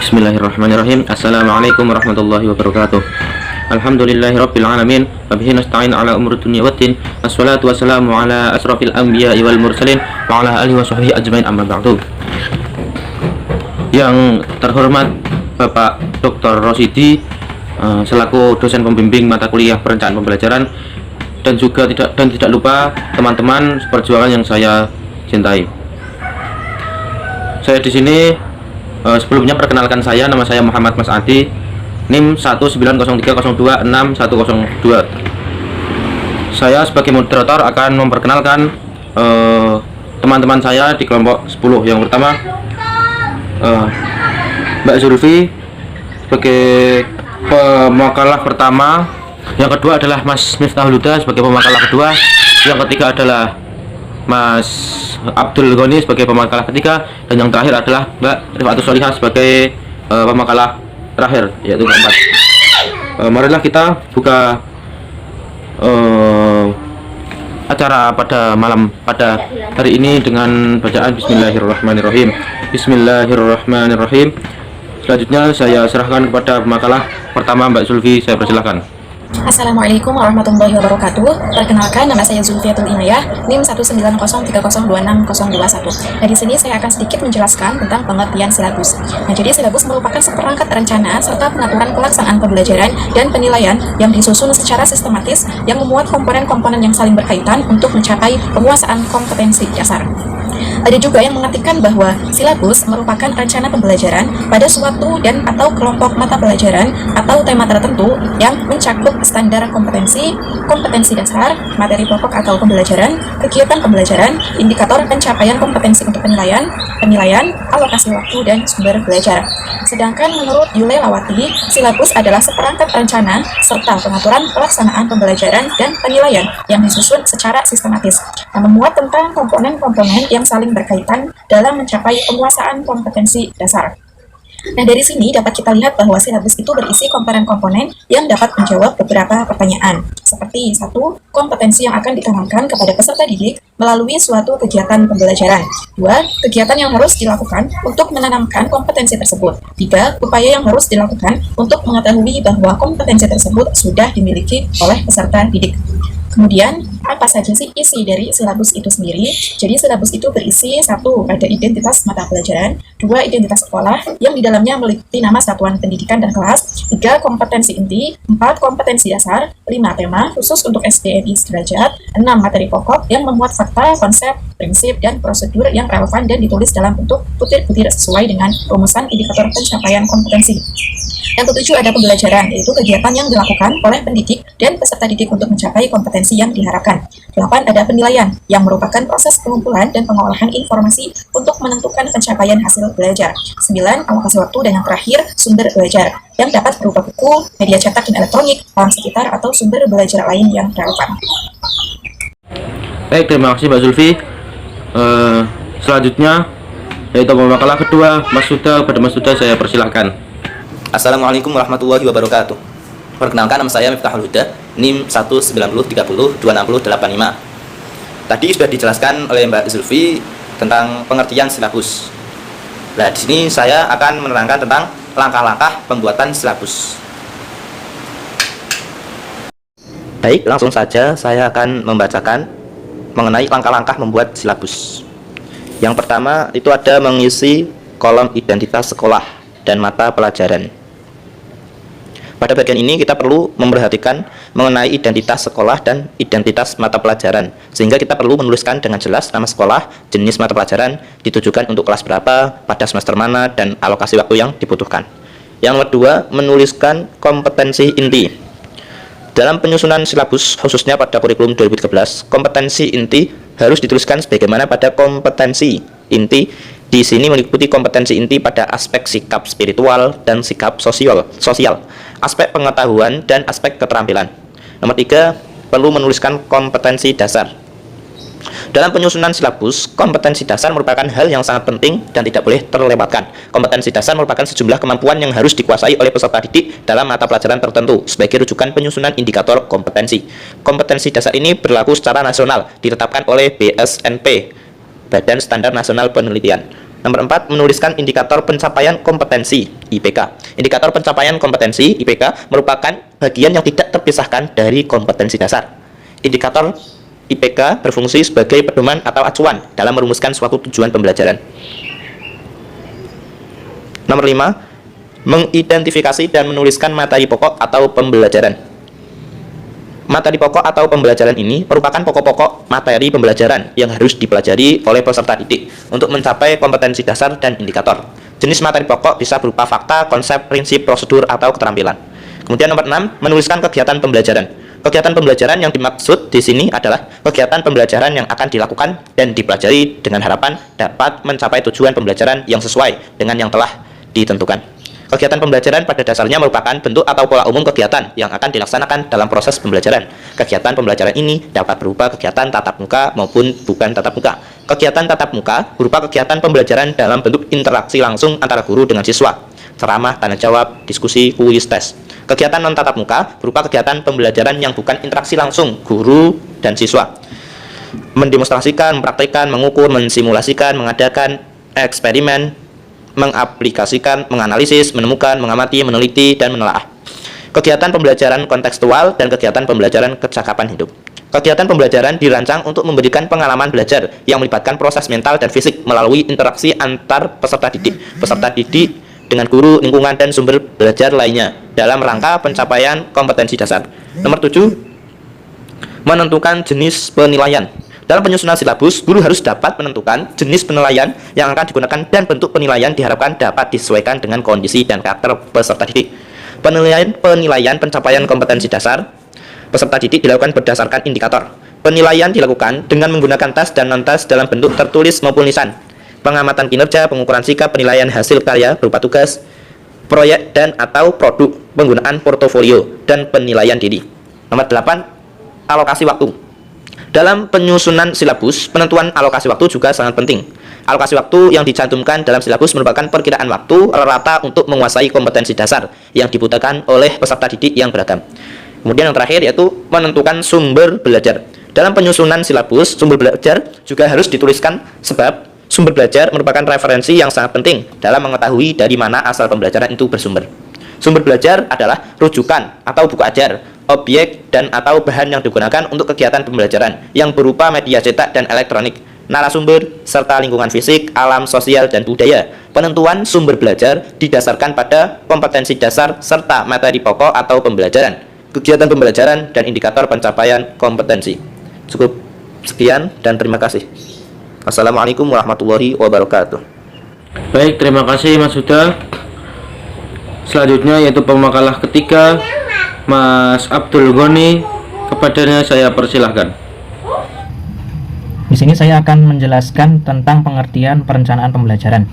Bismillahirrahmanirrahim. Assalamualaikum warahmatullahi wabarakatuh. Alhamdulillahirabbil alamin wa bihi nasta'in ala umuri dunya waddin. Wassalatu wassalamu ala asrofil anbiya'i wal mursalin wa ala alihi wa sahbihi ajmain, amma ba'du. Yang terhormat Bapak Dr. Rosidi selaku dosen pembimbing mata kuliah perencanaan pembelajaran, dan tidak lupa teman-teman perjuangan yang saya cintai. Saya di sini sebelumnya perkenalkan saya, nama saya Muhammad Mas Adi, NIM 19030261102. Saya sebagai moderator akan memperkenalkan teman-teman saya di kelompok 10. Yang pertama Mbak Zulfi sebagai pemakalah pertama, yang kedua adalah Mas Miftahul Huda sebagai pemakalah kedua, yang ketiga adalah Mas Abdul Ghani sebagai pemakalah ketiga, dan yang terakhir adalah Mbak Rifatus Solihah sebagai pemakalah terakhir, yaitu keempat. Marilah kita buka acara pada hari ini dengan bacaan Bismillahirrahmanirrahim. Bismillahirrahmanirrahim. Selanjutnya saya serahkan kepada pemakalah pertama Mbak Zulfi, saya persilahkan. Assalamualaikum warahmatullahi wabarakatuh. Perkenalkan, nama saya Zulfiatul Inayah, NIM 19030260021. Nah, di sini saya akan sedikit menjelaskan tentang pengertian silabus. Nah, jadi silabus merupakan seperangkat rencana serta pengaturan pelaksanaan pembelajaran dan penilaian yang disusun secara sistematis yang memuat komponen-komponen yang saling berkaitan untuk mencapai penguasaan kompetensi dasar. Ada juga yang mengartikan bahwa silabus merupakan rencana pembelajaran pada suatu dan atau kelompok mata pelajaran atau tema tertentu yang mencakup standar kompetensi, kompetensi dasar, materi pokok atau pembelajaran, kegiatan pembelajaran, indikator pencapaian kompetensi untuk penilaian, alokasi waktu, dan sumber belajar. Sedangkan menurut Yule Lawati, silabus adalah seperangkat rencana serta pengaturan pelaksanaan pembelajaran dan penilaian yang disusun secara sistematis, yang memuat tentang komponen-komponen yang saling berkaitan dalam mencapai penguasaan kompetensi dasar. Nah, dari sini dapat kita lihat bahwa silabus itu berisi komponen-komponen yang dapat menjawab beberapa pertanyaan, seperti 1. Kompetensi yang akan ditanamkan kepada peserta didik melalui suatu kegiatan pembelajaran. 2. Kegiatan yang harus dilakukan untuk menanamkan kompetensi tersebut. 3. Upaya yang harus dilakukan untuk mengetahui bahwa kompetensi tersebut sudah dimiliki oleh peserta didik. Kemudian, apa saja sih isi dari silabus itu sendiri? Jadi, silabus itu berisi 1. Ada identitas mata pelajaran, 2. Identitas sekolah, yang di dalamnya meliputi nama satuan pendidikan dan kelas, 3. Kompetensi inti, 4. Kompetensi dasar, 5. Tema khusus untuk SDNI sederajat, 6. Materi pokok yang memuat fakta, konsep, prinsip, dan prosedur yang relevan dan ditulis dalam bentuk butir-butir sesuai dengan rumusan indikator pencapaian kompetensi. Yang ketujuh, ada pembelajaran, yaitu kegiatan yang dilakukan oleh pendidik dan peserta didik untuk mencapai kompetensi yang diharapkan. 8. Ada penilaian, yang merupakan proses pengumpulan dan pengolahan informasi untuk menentukan pencapaian hasil belajar. 9. Alokasi waktu, dan yang terakhir, sumber belajar, yang dapat berupa buku, media cetak dan elektronik, alam sekitar, atau sumber belajar lain yang relevan. Baik, terima kasih Mbak Zulfi. Selanjutnya yaitu pemakalah kedua, Mas Huda. Pada Mas Huda saya persilahkan. Assalamualaikum warahmatullahi wabarakatuh. Perkenalkan, nama saya Miftahul Huda, NIM 19030260085. Tadi sudah dijelaskan oleh Mbak Zulfi tentang pengertian silabus. Nah, di sini saya akan menerangkan tentang langkah-langkah pembuatan silabus. Baik, langsung saja saya akan membacakan mengenai langkah-langkah membuat silabus. Yang pertama itu ada mengisi kolom identitas sekolah dan mata pelajaran. Pada bagian ini kita perlu memperhatikan mengenai identitas sekolah dan identitas mata pelajaran, sehingga kita perlu menuliskan dengan jelas nama sekolah, jenis mata pelajaran, ditujukan untuk kelas berapa, pada semester mana, dan alokasi waktu yang dibutuhkan. Yang kedua, menuliskan kompetensi inti. Dalam penyusunan silabus, khususnya pada kurikulum 2013, kompetensi inti harus dituliskan sebagaimana pada kompetensi inti. Di sini meliputi kompetensi inti pada aspek sikap spiritual dan sikap sosial, aspek pengetahuan dan aspek keterampilan. Nomor 3, perlu menuliskan kompetensi dasar. Dalam penyusunan silabus, kompetensi dasar merupakan hal yang sangat penting dan tidak boleh terlewatkan. Kompetensi dasar merupakan sejumlah kemampuan yang harus dikuasai oleh peserta didik dalam mata pelajaran tertentu sebagai rujukan penyusunan indikator kompetensi. Kompetensi dasar ini berlaku secara nasional, ditetapkan oleh BSNP, Badan Standar Nasional Penelitian. Nomor 4, menuliskan indikator pencapaian kompetensi IPK. Indikator pencapaian kompetensi IPK merupakan bagian yang tidak terpisahkan dari kompetensi dasar. Indikator IPK berfungsi sebagai pedoman atau acuan dalam merumuskan suatu tujuan pembelajaran. Nomor 5, mengidentifikasi dan menuliskan materi pokok atau pembelajaran. Materi pokok atau pembelajaran ini merupakan pokok-pokok materi pembelajaran yang harus dipelajari oleh peserta didik untuk mencapai kompetensi dasar dan indikator. Jenis materi pokok bisa berupa fakta, konsep, prinsip, prosedur, atau keterampilan. Kemudian nomor 6, menuliskan kegiatan pembelajaran. Kegiatan pembelajaran yang dimaksud di sini adalah kegiatan pembelajaran yang akan dilakukan dan dipelajari dengan harapan dapat mencapai tujuan pembelajaran yang sesuai dengan yang telah ditentukan. Kegiatan pembelajaran pada dasarnya merupakan bentuk atau pola umum kegiatan yang akan dilaksanakan dalam proses pembelajaran. Kegiatan pembelajaran ini dapat berupa kegiatan tatap muka maupun bukan tatap muka. Kegiatan tatap muka berupa kegiatan pembelajaran dalam bentuk interaksi langsung antara guru dengan siswa, ceramah, tanya jawab, diskusi, kuis, tes. Kegiatan non tatap muka berupa kegiatan pembelajaran yang bukan interaksi langsung guru dan siswa, mendemonstrasikan, mempraktikkan, mengukur, mensimulasikan, mengadakan eksperimen, mengaplikasikan, menganalisis, menemukan, mengamati, meneliti, dan menelaah. Kegiatan pembelajaran kontekstual dan kegiatan pembelajaran kecakapan hidup. Kegiatan pembelajaran dirancang untuk memberikan pengalaman belajar yang melibatkan proses mental dan fisik melalui interaksi antar peserta didik dengan guru, lingkungan, dan sumber belajar lainnya dalam rangka pencapaian kompetensi dasar. Nomor 7, menentukan jenis penilaian. Dalam penyusunan silabus, guru harus dapat menentukan jenis penilaian yang akan digunakan dan bentuk penilaian diharapkan dapat disesuaikan dengan kondisi dan karakter peserta didik. Penilaian pencapaian kompetensi dasar peserta didik dilakukan berdasarkan indikator. Penilaian dilakukan dengan menggunakan tes dan non-tes dalam bentuk tertulis maupun lisan. Pengamatan kinerja, pengukuran sikap, penilaian hasil karya berupa tugas, proyek dan atau produk, penggunaan portofolio, dan penilaian diri. Nomor 8, alokasi waktu. Dalam penyusunan silabus, penentuan alokasi waktu juga sangat penting. Alokasi waktu yang dicantumkan dalam silabus merupakan perkiraan waktu rata untuk menguasai kompetensi dasar yang dibutuhkan oleh peserta didik yang beragam. Kemudian yang terakhir yaitu menentukan sumber belajar. Dalam penyusunan silabus, sumber belajar juga harus dituliskan sebab sumber belajar merupakan referensi yang sangat penting dalam mengetahui dari mana asal pembelajaran itu bersumber. Sumber belajar adalah rujukan atau buku ajar, objek dan atau bahan yang digunakan untuk kegiatan pembelajaran yang berupa media cetak dan elektronik, narasumber, serta lingkungan fisik, alam, sosial, dan budaya. Penentuan sumber belajar didasarkan pada kompetensi dasar serta materi pokok atau pembelajaran, kegiatan pembelajaran, dan indikator pencapaian kompetensi. Cukup sekian dan terima kasih. Assalamualaikum warahmatullahi wabarakatuh. Baik, terima kasih Mas Huda. Selanjutnya yaitu pemakalah ketiga, Mas Abdul Ghani. Kepadanya saya persilahkan. Di sini saya akan menjelaskan tentang pengertian perencanaan pembelajaran.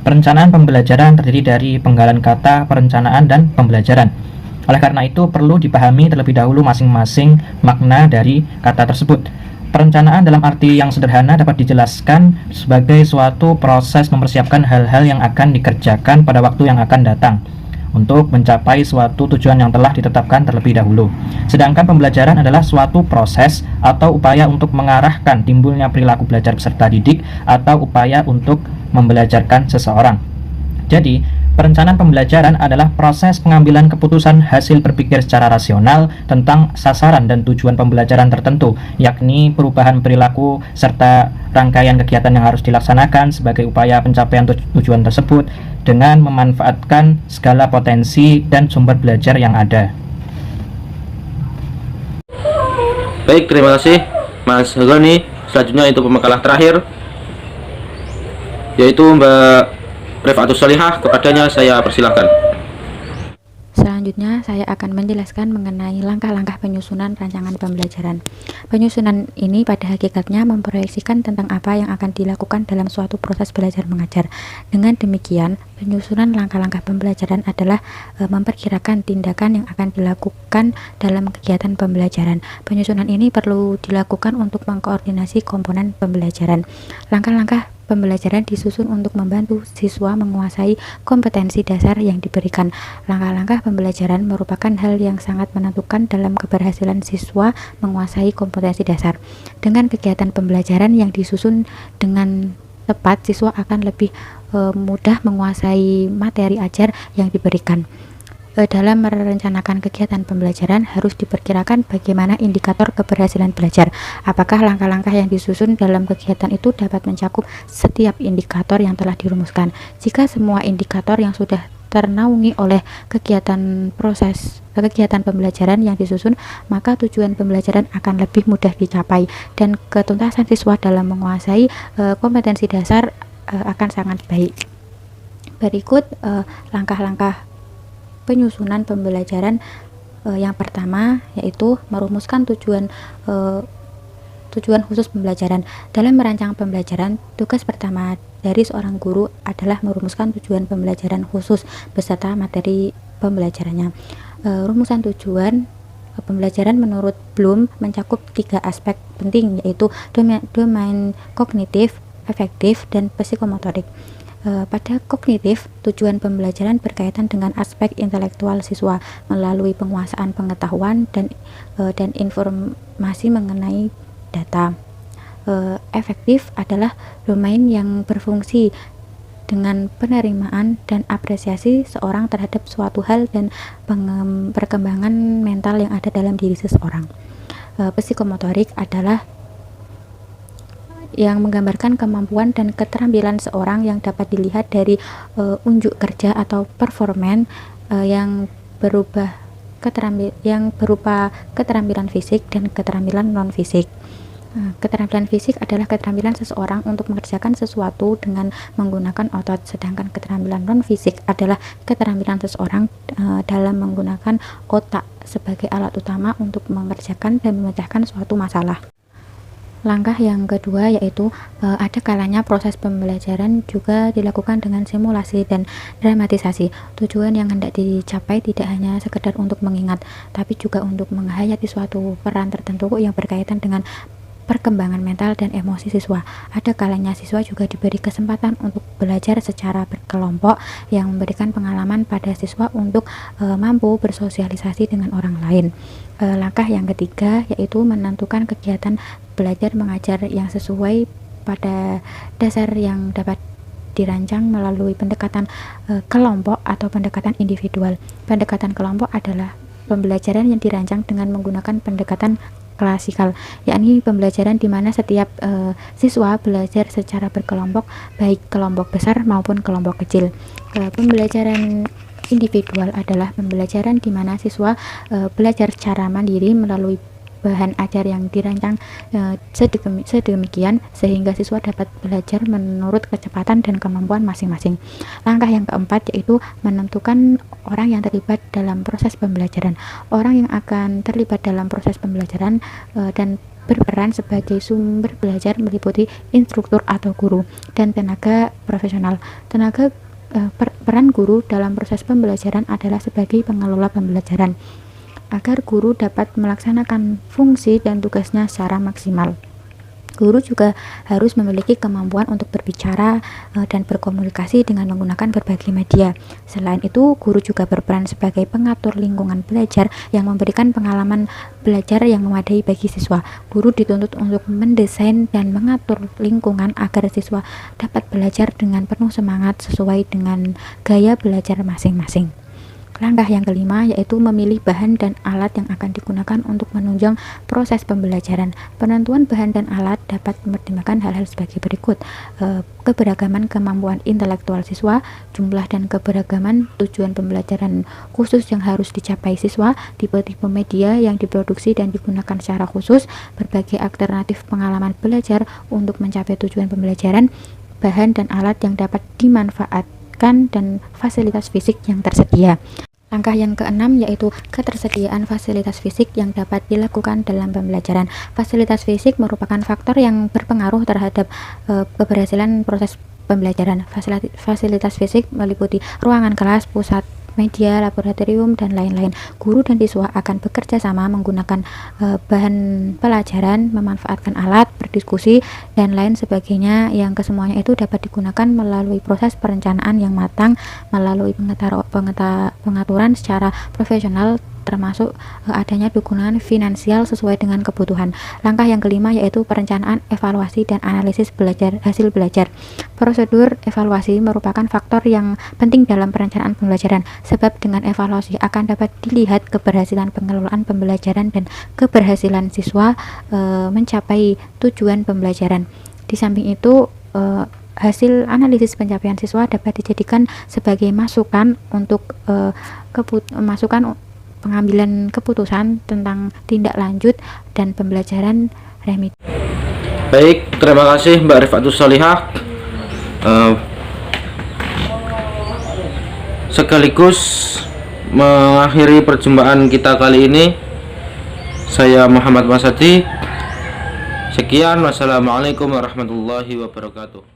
Perencanaan pembelajaran terdiri dari penggalan kata, perencanaan, dan pembelajaran. Oleh karena itu, perlu dipahami terlebih dahulu masing-masing makna dari kata tersebut. Perencanaan dalam arti yang sederhana dapat dijelaskan sebagai suatu proses mempersiapkan hal-hal yang akan dikerjakan pada waktu yang akan datang untuk mencapai suatu tujuan yang telah ditetapkan terlebih dahulu. Sedangkan pembelajaran adalah suatu proses atau upaya untuk mengarahkan timbulnya perilaku belajar peserta didik atau upaya untuk membelajarkan seseorang. Jadi, perencanaan pembelajaran adalah proses pengambilan keputusan hasil berpikir secara rasional tentang sasaran dan tujuan pembelajaran tertentu, yakni perubahan perilaku serta rangkaian kegiatan yang harus dilaksanakan sebagai upaya pencapaian tujuan tersebut dengan memanfaatkan segala potensi dan sumber belajar yang ada. Baik, terima kasih Mas Ghani. Selanjutnya itu pemakalah terakhir, yaitu Mbak Rifatus Solihah. Kepadanya saya persilahkan. Selanjutnya, saya akan menjelaskan mengenai langkah-langkah penyusunan rancangan pembelajaran. Penyusunan ini pada hakikatnya memproyeksikan tentang apa yang akan dilakukan dalam suatu proses belajar mengajar. Dengan demikian, penyusunan langkah-langkah pembelajaran adalah memperkirakan tindakan yang akan dilakukan dalam kegiatan pembelajaran. Penyusunan ini perlu dilakukan untuk mengkoordinasi komponen pembelajaran. Langkah-langkah pembelajaran disusun untuk membantu siswa menguasai kompetensi dasar yang diberikan. Langkah-langkah pembelajaran merupakan hal yang sangat menentukan dalam keberhasilan siswa menguasai kompetensi dasar. Dengan kegiatan pembelajaran yang disusun dengan tepat, siswa akan lebih mudah menguasai materi ajar yang diberikan. Dalam merencanakan kegiatan pembelajaran harus diperkirakan bagaimana indikator keberhasilan belajar. Apakah langkah-langkah yang disusun dalam kegiatan itu dapat mencakup setiap indikator yang telah dirumuskan. Jika semua indikator yang sudah ternaungi oleh kegiatan pembelajaran yang disusun, maka tujuan pembelajaran akan lebih mudah dicapai dan ketuntasan siswa dalam menguasai kompetensi dasar akan sangat baik. Berikut langkah-langkah penyusunan pembelajaran. Yang pertama yaitu merumuskan tujuan khusus pembelajaran. Dalam merancang pembelajaran, tugas pertama dari seorang guru adalah merumuskan tujuan pembelajaran khusus beserta materi pembelajarannya. Rumusan tujuan pembelajaran menurut Bloom mencakup 3 aspek penting, yaitu domain kognitif, afektif, dan psikomotorik. Pada kognitif, tujuan pembelajaran berkaitan dengan aspek intelektual siswa melalui penguasaan pengetahuan dan informasi mengenai data. Efektif adalah domain yang berfungsi dengan penerimaan dan apresiasi seorang terhadap suatu hal dan perkembangan mental yang ada dalam diri seseorang. Psikomotorik adalah yang menggambarkan kemampuan dan keterampilan seorang yang dapat dilihat dari unjuk kerja atau performan yang berupa keterampilan fisik dan keterampilan non fisik. Keterampilan fisik adalah keterampilan seseorang untuk mengerjakan sesuatu dengan menggunakan otot, sedangkan keterampilan non fisik adalah keterampilan seseorang dalam menggunakan otak sebagai alat utama untuk mengerjakan dan memecahkan suatu masalah. Langkah yang kedua yaitu ada kalanya proses pembelajaran juga dilakukan dengan simulasi dan dramatisasi. Tujuan yang hendak dicapai tidak hanya sekedar untuk mengingat, tapi juga untuk menghayati suatu peran tertentu yang berkaitan dengan perkembangan mental dan emosi siswa. Ada kalanya siswa juga diberi kesempatan untuk belajar secara berkelompok yang memberikan pengalaman pada siswa untuk mampu bersosialisasi dengan orang lain. Langkah yang ketiga yaitu menentukan kegiatan belajar mengajar yang sesuai pada dasar yang dapat dirancang melalui pendekatan kelompok atau pendekatan individual. Pendekatan kelompok adalah pembelajaran yang dirancang dengan menggunakan pendekatan klasikal, yakni pembelajaran di mana setiap siswa belajar secara berkelompok, baik kelompok besar maupun kelompok kecil. Pembelajaran individual adalah pembelajaran di mana siswa belajar secara mandiri melalui bahan ajar yang dirancang sedemikian sehingga siswa dapat belajar menurut kecepatan dan kemampuan masing-masing. Langkah yang keempat yaitu menentukan orang yang terlibat dalam proses pembelajaran. Orang yang akan terlibat dalam proses pembelajaran dan berperan sebagai sumber belajar meliputi instruktur atau guru dan tenaga profesional. Peran guru dalam proses pembelajaran adalah sebagai pengelola pembelajaran agar guru dapat melaksanakan fungsi dan tugasnya secara maksimal. Guru juga harus memiliki kemampuan untuk berbicara dan berkomunikasi dengan menggunakan berbagai media. Selain itu, guru juga berperan sebagai pengatur lingkungan belajar yang memberikan pengalaman belajar yang memadai bagi siswa. Guru dituntut untuk mendesain dan mengatur lingkungan agar siswa dapat belajar dengan penuh semangat sesuai dengan gaya belajar masing-masing. Langkah yang kelima yaitu memilih bahan dan alat yang akan digunakan untuk menunjang proses pembelajaran. Penentuan bahan dan alat dapat mempertimbangkan hal-hal sebagai berikut: keberagaman kemampuan intelektual siswa, jumlah dan keberagaman tujuan pembelajaran khusus yang harus dicapai siswa, tipe-tipe media yang diproduksi dan digunakan secara khusus, berbagai alternatif pengalaman belajar untuk mencapai tujuan pembelajaran, bahan dan alat yang dapat dimanfaatkan, dan fasilitas fisik yang tersedia. Langkah yang keenam yaitu ketersediaan fasilitas fisik yang dapat dilakukan dalam pembelajaran. Fasilitas fisik merupakan faktor yang berpengaruh terhadap keberhasilan proses pembelajaran. Fasilitas fisik meliputi ruangan kelas, pusat media, laboratorium, dan lain-lain. Guru dan siswa akan bekerja sama menggunakan bahan pelajaran, memanfaatkan alat, berdiskusi, dan lain sebagainya yang kesemuanya itu dapat digunakan melalui proses perencanaan yang matang, melalui pengaturan secara profesional termasuk adanya dukungan finansial sesuai dengan kebutuhan. Langkah yang kelima yaitu perencanaan, evaluasi, dan analisis hasil belajar. Prosedur evaluasi merupakan faktor yang penting dalam perencanaan pembelajaran, sebab dengan evaluasi akan dapat dilihat keberhasilan pengelolaan pembelajaran dan keberhasilan siswa mencapai tujuan pembelajaran. Di samping itu, hasil analisis pencapaian siswa dapat dijadikan sebagai masukan untuk masukan pengambilan keputusan tentang tindak lanjut dan pembelajaran remedi. Baik, terima kasih Mbak Rifatus Solihah. Sekaligus mengakhiri perjumpaan kita kali ini, saya Muhammad Masadi. Sekian, wassalamualaikum warahmatullahi wabarakatuh.